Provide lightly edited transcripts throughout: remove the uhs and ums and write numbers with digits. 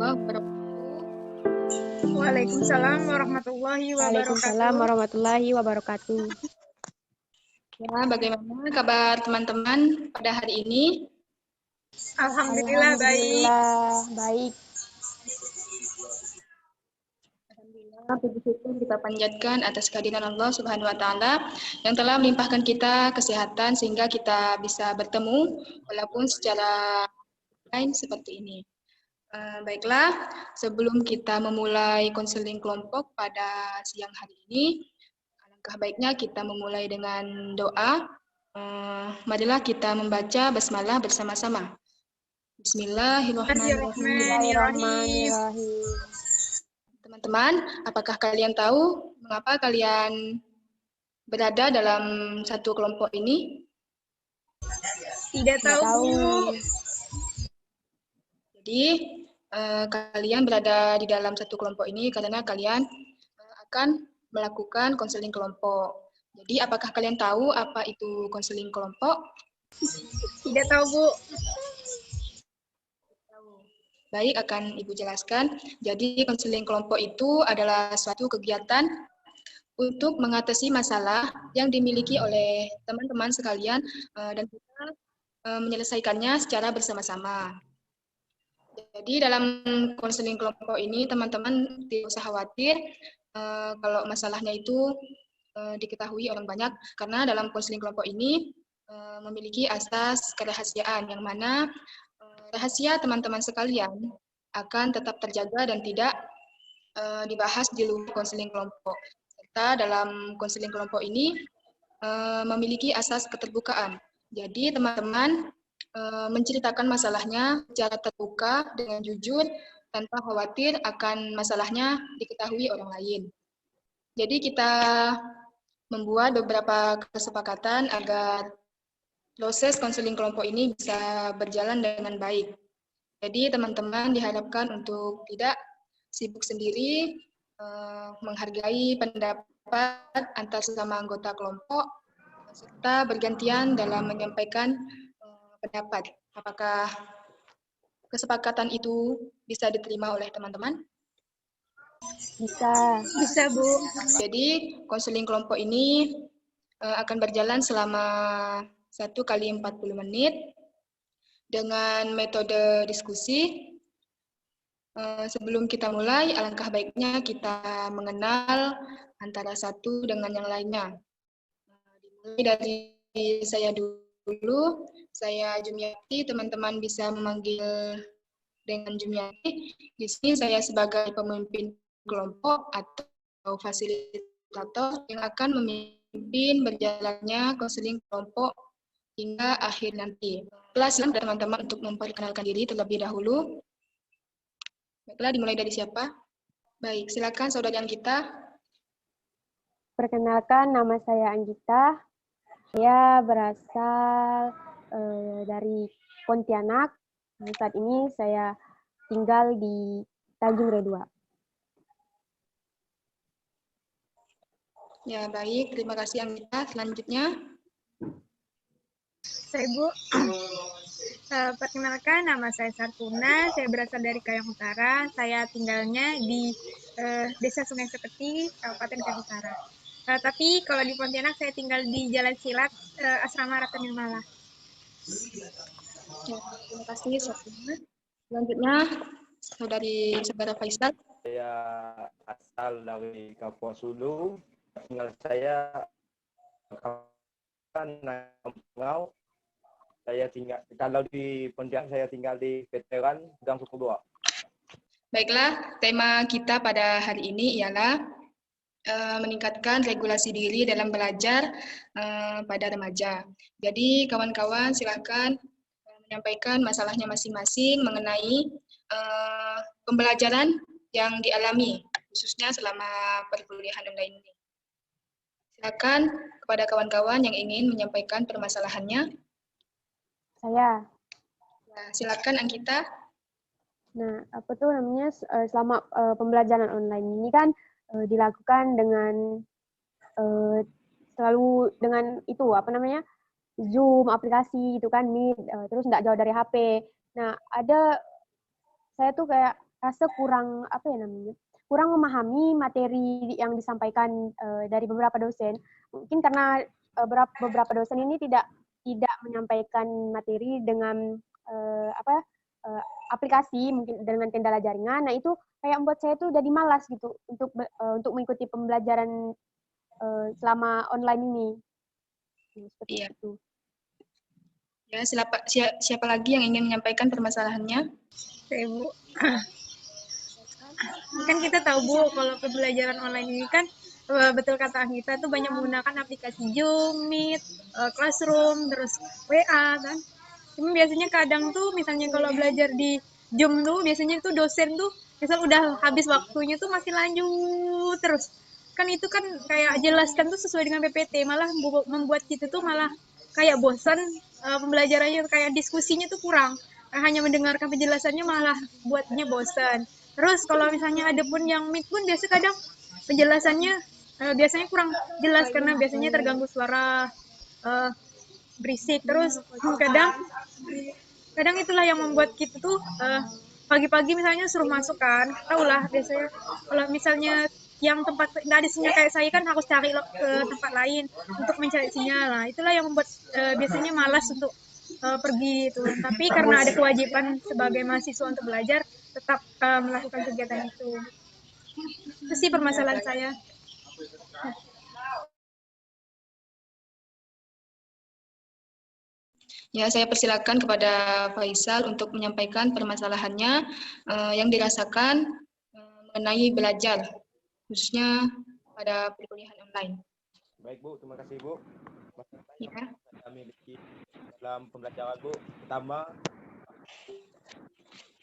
warahmatullahi wabarakatuh. Waalaikumsalam warahmatullahi Waalaikumsalam wabarakatuh. warahmatullahi wabarakatuh. Ya, bagaimana kabar teman-teman pada hari ini? Alhamdulillah baik. Alhamdulillah baik. Alhamdulillah, puji syukur kita panjatkan atas kehadiran Allah Subhanahu wa taala yang telah melimpahkan kita kesehatan sehingga kita bisa bertemu walaupun secara online seperti ini. Baiklah, sebelum kita memulai konseling kelompok pada siang hari ini, alangkah baiknya kita memulai dengan doa. Marilah kita membaca basmalah bersama-sama. Bismillahirrahmanirrahim. Bismillahirrahmanirrahim. Teman-teman, apakah kalian tahu mengapa kalian berada dalam satu kelompok ini? Tidak tahu, Bu. Jadi, kalian berada di dalam satu kelompok ini karena kalian akan melakukan konseling kelompok. Jadi, apakah kalian tahu apa itu konseling kelompok? Tidak tahu, Bu. Baik, akan Ibu jelaskan. Jadi, konseling kelompok itu adalah suatu kegiatan untuk mengatasi masalah yang dimiliki oleh teman-teman sekalian dan kita menyelesaikannya secara bersama-sama. Jadi dalam konseling kelompok ini teman-teman tidak usah khawatir kalau masalahnya itu diketahui orang banyak karena dalam konseling kelompok ini memiliki asas kerahasiaan yang mana rahasia teman-teman sekalian akan tetap terjaga dan tidak dibahas di luar konseling kelompok. Serta dalam konseling kelompok ini memiliki asas keterbukaan. Jadi teman-teman menceritakan masalahnya secara terbuka dengan jujur tanpa khawatir akan masalahnya diketahui orang lain. Jadi kita membuat beberapa kesepakatan agar proses konseling kelompok ini bisa berjalan dengan baik. Jadi teman-teman diharapkan untuk tidak sibuk sendiri, menghargai pendapat antar sesama anggota kelompok, serta bergantian dalam menyampaikan pendapat. Apakah kesepakatan itu bisa diterima oleh teman-teman? Bisa, Bu. Jadi, konseling kelompok ini akan berjalan selama 1 kali 40 menit dengan metode diskusi. Sebelum kita mulai, alangkah baiknya kita mengenal antara satu dengan yang lainnya. Dimulai dari saya dulu. Saya Jumiati, teman-teman bisa memanggil dengan Jumiati. Di sini saya sebagai pemimpin kelompok atau fasilitator yang akan memimpin berjalannya konseling kelompok hingga akhir nanti. Silakan teman-teman untuk memperkenalkan diri terlebih dahulu. Baiklah, dimulai dari siapa? Baik, silakan saudara kita. Perkenalkan, nama saya Anggita. Saya berasal dari Pontianak. Saat ini saya tinggal di Tanjung Redua. Ya, baik. Terima kasih Anggita. Selanjutnya. Saya, Bu. Perkenalkan, nama saya Sartuna. Saya berasal dari Kayang Utara. Saya tinggalnya di Desa Sungai Sepeti, Kabupaten Kayang Utara. Tapi kalau di Pontianak saya tinggal di Jalan Silat, Asrama Rata Nirmala. Ya, terima kasih Sartuna. Selanjutnya, saudara Faisal. Saya asal dari Kapuas Hulu. Tinggal saya Kampungau. Saya tinggal kalau di Pontianak saya tinggal di Veteran Gang Suku 2. Baiklah, tema kita pada hari ini ialah meningkatkan regulasi diri dalam belajar pada remaja. Jadi kawan-kawan silakan menyampaikan masalahnya masing-masing mengenai pembelajaran yang dialami, khususnya selama perkuliahan online ini. Silakan kepada kawan-kawan yang ingin menyampaikan permasalahannya. Saya. Nah, silakan Anggita. Nah, apa tuh namanya, selama pembelajaran online ini kan dilakukan dengan selalu dengan itu, apa namanya, Zoom, aplikasi itu kan, Meet, terus nggak jauh dari HP. Nah, saya tuh kayak rasa kurang apa ya namanya, kurang memahami materi yang disampaikan dari beberapa dosen. Mungkin karena beberapa dosen ini tidak menyampaikan materi dengan aplikasi, mungkin dengan kendala jaringan. Nah itu kayak membuat saya tuh jadi malas gitu untuk mengikuti pembelajaran selama online ini. Seperti Iya. itu. Ya, siapa lagi yang ingin menyampaikan permasalahannya? Oke, Bu. Kan kita tahu, Bu, kalau pembelajaran online ini kan betul kata Anggita tuh banyak menggunakan aplikasi Zoom, Meet, Classroom, terus WA kan. Cuma biasanya kadang tuh misalnya kalau belajar di Zoom tuh biasanya tuh dosen tuh misal udah habis waktunya tuh masih lanjut terus. Kan itu kan kayak jelaskan tuh sesuai dengan PPT, malah membuat kita tuh malah kayak bosan pembelajarannya, kayak diskusinya tuh kurang. Hanya mendengarkan penjelasannya malah buatnya bosan. Terus kalau misalnya ada pun yang Meet pun biasa kadang penjelasannya biasanya kurang jelas karena biasanya terganggu suara berisik. Terus kadang itulah yang membuat kita tuh pagi-pagi misalnya suruh masuk kan, tau lah biasanya kalau misalnya yang tempat nggak ada sinyal kayak saya kan harus cari ke tempat lain untuk mencari sinyal. Nah itulah yang membuat biasanya malas untuk pergi itu. Tapi karena ada kewajiban sebagai mahasiswa untuk belajar, tetap melakukan kegiatan itu. Itu sih permasalahan saya. Ya, saya persilakan kepada Faisal untuk menyampaikan permasalahannya yang dirasakan mengenai belajar, khususnya pada perkuliahan online. Baik Bu, terima kasih Bu. Masalah yang Ya. saya miliki dalam pembelajaran Bu, pertama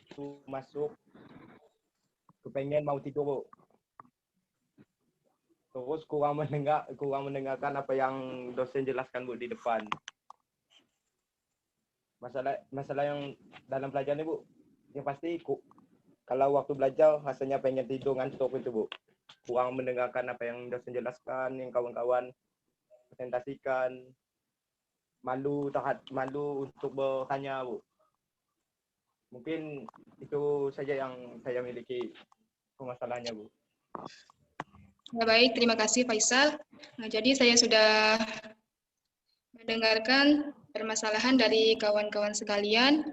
itu masuk kepengen mau tidur Bu. Terus kurang mendengarkan apa yang dosen jelaskan Bu di depan. Masalah yang dalam pelajaran ini Bu, yang pasti kalau waktu belajar rasanya pengen tidur ngantuk itu Bu. Kurang mendengarkan apa yang dosen jelaskan, yang kawan-kawan presentasikan. Malu untuk bertanya Bu. Mungkin itu saja yang saya miliki permasalahannya Bu. Ya, baik, terima kasih Faisal. Nah, jadi saya sudah mendengarkan permasalahan dari kawan-kawan sekalian.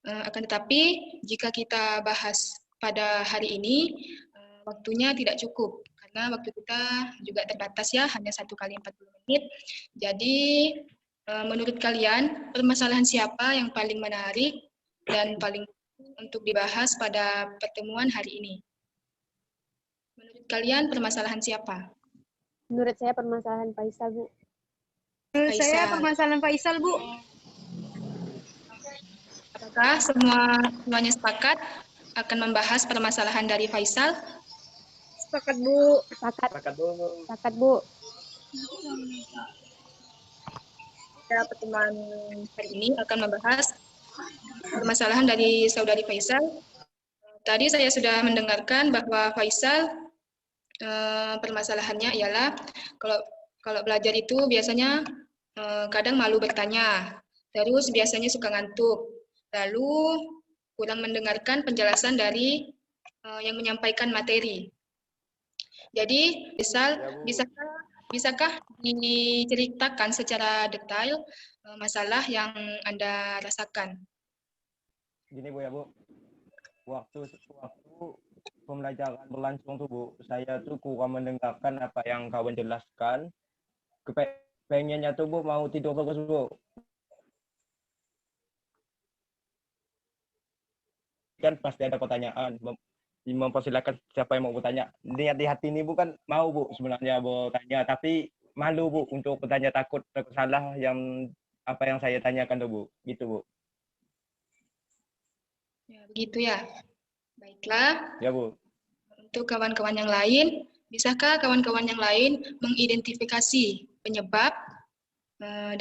Akan tetapi jika kita bahas pada hari ini, waktunya tidak cukup karena waktu kita juga terbatas ya, hanya 1 kali 40 menit. Jadi menurut kalian permasalahan siapa yang paling menarik dan paling untuk dibahas pada pertemuan hari ini? Menurut kalian permasalahan siapa? Menurut saya permasalahan Faisal, Bu. Saya permasalahan Faisal, Bu. Apakah semuanya sepakat akan membahas permasalahan dari Faisal? Sepakat, Bu. Sepakat, Bu. Pada pertemuan hari ini akan membahas permasalahan dari saudari Faisal. Tadi saya sudah mendengarkan bahwa Faisal permasalahannya ialah kalau belajar itu biasanya kadang malu bertanya, terus biasanya suka ngantuk, lalu kurang mendengarkan penjelasan dari yang menyampaikan materi. Jadi, bisakah diceritakan secara detail masalah yang Anda rasakan? Gini Bu ya Bu, waktu pembelajaran berlangsung tuh Bu, saya tuh kurang mendengarkan apa yang kawan jelaskan. Pengennya tuh Bu mau tidur terus Bu. Kan pasti ada pertanyaan, mempersilakan siapa yang mau bertanya. Niat di hati ini Bu kan mau Bu sebenarnya bertanya, tapi malu Bu untuk bertanya, takut salah yang apa yang saya tanyakan tuh Bu, gitu Bu. Ya, begitu ya. Baiklah. Ya Bu. Untuk kawan-kawan yang lain, bisakah kawan-kawan yang lain mengidentifikasi penyebab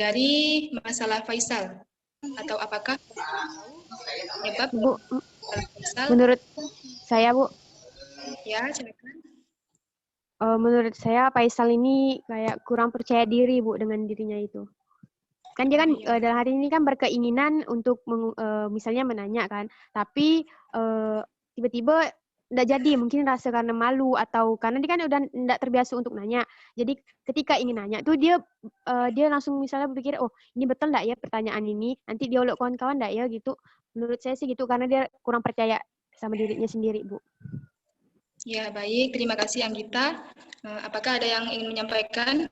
dari masalah Faisal? Atau apakah penyebab Bu, Faisal? menurut saya, Bu, Ya, silakan. menurut saya Faisal ini kayak kurang percaya diri, Bu, dengan dirinya itu. Kan dia kan dalam hari ini kan berkeinginan untuk misalnya menanya kan, tapi tiba-tiba nggak jadi, mungkin rasa karena malu atau karena dia kan udah nggak terbiasa untuk nanya. Jadi ketika ingin nanya tuh dia langsung misalnya berpikir, oh ini betul nggak ya pertanyaan ini, nanti dia olok kawan-kawan nggak ya gitu. Menurut saya sih gitu, karena dia kurang percaya sama dirinya sendiri, Bu. Ya, baik. Terima kasih, Anggita. Apakah ada yang ingin menyampaikan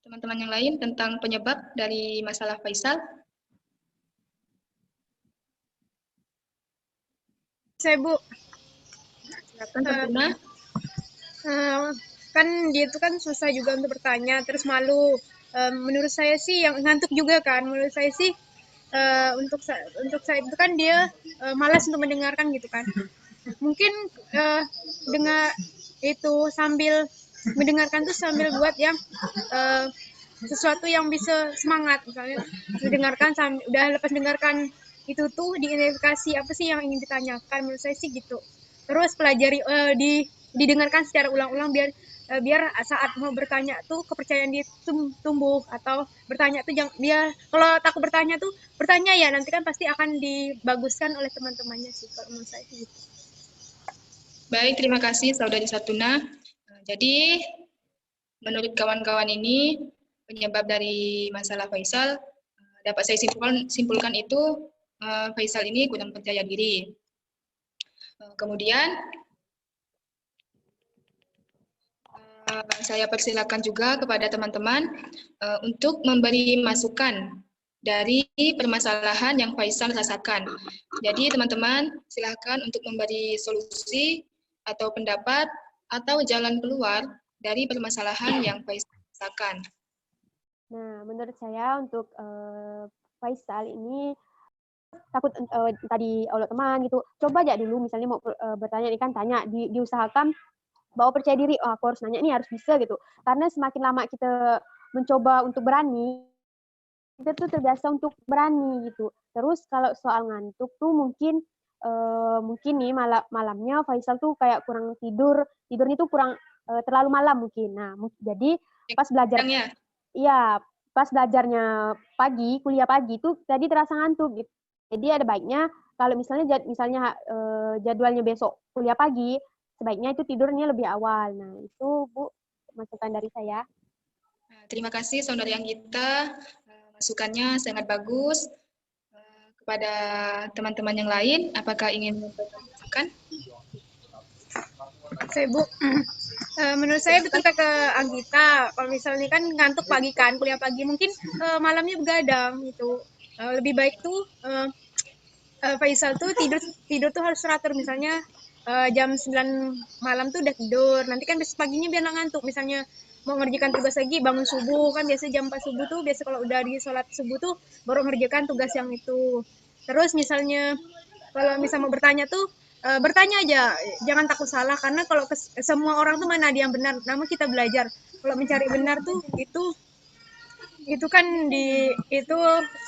teman-teman yang lain tentang penyebab dari masalah Faisal? Saya, Bu. Silakan, Fortuna. Kan dia itu kan susah juga untuk bertanya, terus malu. Menurut saya sih yang ngantuk juga kan. Menurut saya sih untuk saya itu kan dia malas untuk mendengarkan gitu kan. Mungkin dengar itu sambil mendengarkan tuh sambil buat yang sesuatu yang bisa semangat, misalnya mendengarkan udah lepas dengarkan itu tuh diidentifikasi apa sih yang ingin ditanyakan. Menurut saya sih gitu. Terus pelajari didengarkan secara ulang-ulang biar saat mau bertanya tuh kepercayaan dia tumbuh, atau bertanya tuh dia kalau takut bertanya tuh bertanya ya nanti kan pasti akan dibaguskan oleh teman-temannya sih, kalau menurut saya sih gitu. Baik, terima kasih Saudari Satuna. Jadi menurut kawan-kawan ini penyebab dari masalah Faisal dapat saya simpulkan itu Faisal ini kurang percaya diri. Kemudian saya persilakan juga kepada teman-teman untuk memberi masukan dari permasalahan yang Faisal rasakan. Jadi teman-teman silakan untuk memberi solusi atau pendapat atau jalan keluar dari permasalahan yang Faisal rasakan. Nah, menurut saya untuk Faisal ini takut tadi oleh teman gitu. Coba aja dulu misalnya mau bertanya nih kan, tanya, diusahakan bawa percaya diri, oh aku harus nanya nih, harus bisa gitu. Karena semakin lama kita mencoba untuk berani, kita tuh terbiasa untuk berani gitu. Terus kalau soal ngantuk tuh mungkin nih malamnya Faisal tuh kayak kurang tidurnya tuh kurang terlalu malam mungkin. Nah, jadi pas belajar, iya, pas belajarnya pagi, kuliah pagi tuh tadi terasa ngantuk gitu. Jadi ada baiknya kalau misalnya jadwalnya besok kuliah pagi, sebaiknya itu tidurnya lebih awal. Nah, itu Bu, masukan dari saya. Terima kasih Saudari Anggita, masukannya sangat bagus. Kepada teman-teman yang lain, apakah ingin mengatakan? Saya, Bu, menurut saya betul kata Anggita, kalau misalnya kan ngantuk pagi kan, kuliah pagi, mungkin malamnya begadang gitu. Lebih baik tuh Faisal tuh tidur tuh harus teratur, misalnya jam 9 malam tuh udah tidur, nanti kan besok paginya biar nggak ngantuk. Misalnya mau ngerjakan tugas lagi bangun subuh, kan biasa jam 4 subuh tuh, biasa kalau udah di sholat subuh tuh baru ngerjakan tugas yang itu. Terus misalnya kalau mau bertanya tuh bertanya aja, jangan takut salah, karena kalau semua orang tuh mana ada yang benar, namun kita belajar kalau mencari benar tuh itu kan itu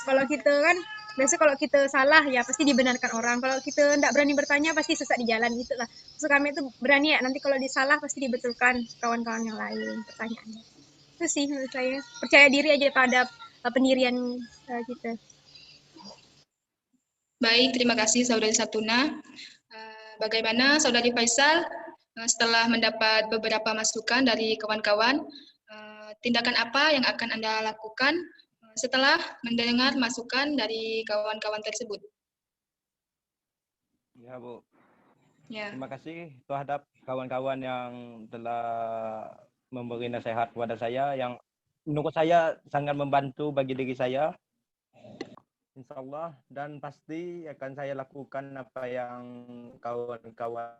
kalau kita kan biasa kalau kita salah ya pasti dibenarkan orang, kalau kita tidak berani bertanya pasti sesat di jalan gitu lah. Maksud kami itu berani ya, nanti kalau disalah pasti dibetulkan kawan-kawan yang lain pertanyaannya. Itu sih menurut saya, percaya diri aja pada pendirian kita. Baik, terima kasih Saudari Satuna. Bagaimana Saudari Faisal setelah mendapat beberapa masukan dari kawan-kawan, tindakan apa yang akan Anda lakukan setelah mendengar masukan dari kawan-kawan tersebut? Ya, Bu. Ya. Terima kasih terhadap kawan-kawan yang telah memberi nasihat kepada saya yang menurut saya sangat membantu bagi diri saya. Insya Allah, dan pasti akan saya lakukan apa yang kawan-kawan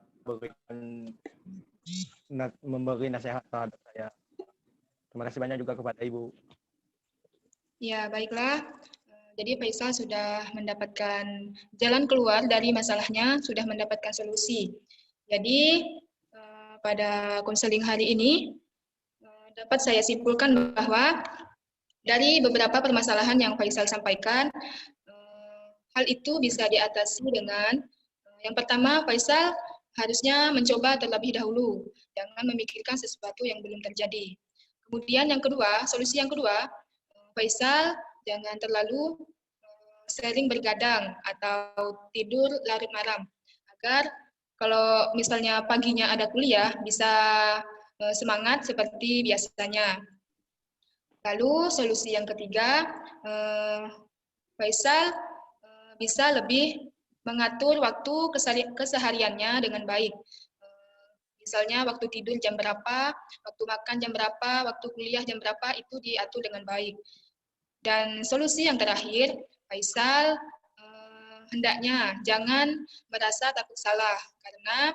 memberi nasihat terhadap saya. Terima kasih banyak juga kepada Ibu. Ya, baiklah. Jadi Faisal sudah mendapatkan jalan keluar dari masalahnya, sudah mendapatkan solusi. Jadi pada konseling hari ini dapat saya simpulkan bahwa dari beberapa permasalahan yang Faisal sampaikan, hal itu bisa diatasi dengan yang pertama, Faisal harusnya mencoba terlebih dahulu, jangan memikirkan sesuatu yang belum terjadi. Kemudian yang kedua, solusi yang kedua, Faisal jangan terlalu sering bergadang atau tidur larut malam, agar Kalau misalnya paginya ada kuliah, bisa semangat seperti biasanya. Lalu solusi yang ketiga, Faisal bisa lebih mengatur waktu kesehariannya dengan baik. Misalnya waktu tidur jam berapa, waktu makan jam berapa, waktu kuliah jam berapa, itu diatur dengan baik. Dan solusi yang terakhir, Faisal hendaknya jangan merasa takut salah, karena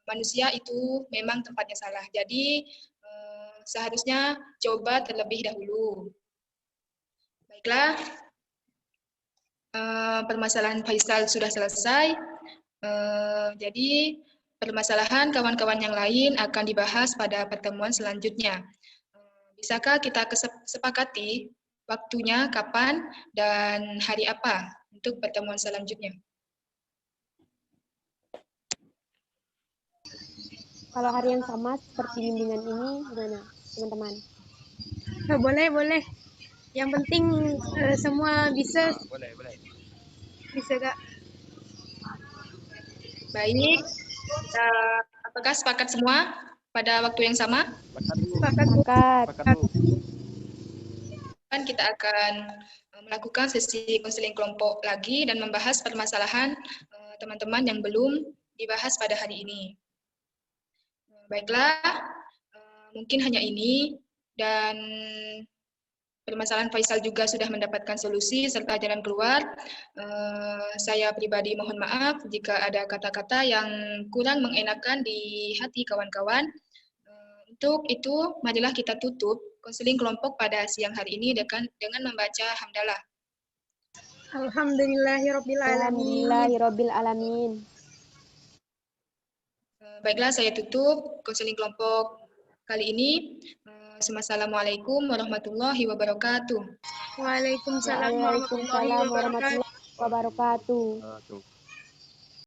manusia itu memang tempatnya salah. Jadi seharusnya coba terlebih dahulu. Baiklah, permasalahan Faisal sudah selesai. Jadi permasalahan kawan-kawan yang lain akan dibahas pada pertemuan selanjutnya. Bisakah kita sepakati waktunya kapan dan hari apa untuk pertemuan selanjutnya? Kalau hari yang sama seperti bimbingan ini, gimana teman-teman? Boleh. Yang penting semua bisa. Boleh. Bisa Kak? Baik, apakah sepakat semua pada waktu yang sama? Sepakat Bu. Sepakat. Kan kita akan melakukan sesi konseling kelompok lagi dan membahas permasalahan teman-teman yang belum dibahas pada hari ini. Baiklah, mungkin hanya ini, dan permasalahan Faisal juga sudah mendapatkan solusi serta jalan keluar. Saya pribadi mohon maaf jika ada kata-kata yang kurang mengenakan di hati kawan-kawan. Untuk itu, marilah kita tutup konseling kelompok pada siang hari ini dengan membaca hamdalah. Alhamdulillahirabbil alamin. Baiklah, saya tutup konseling kelompok kali ini. Assalamualaikum warahmatullahi wabarakatuh. Waalaikumsalam warahmatullahi wabarakatuh.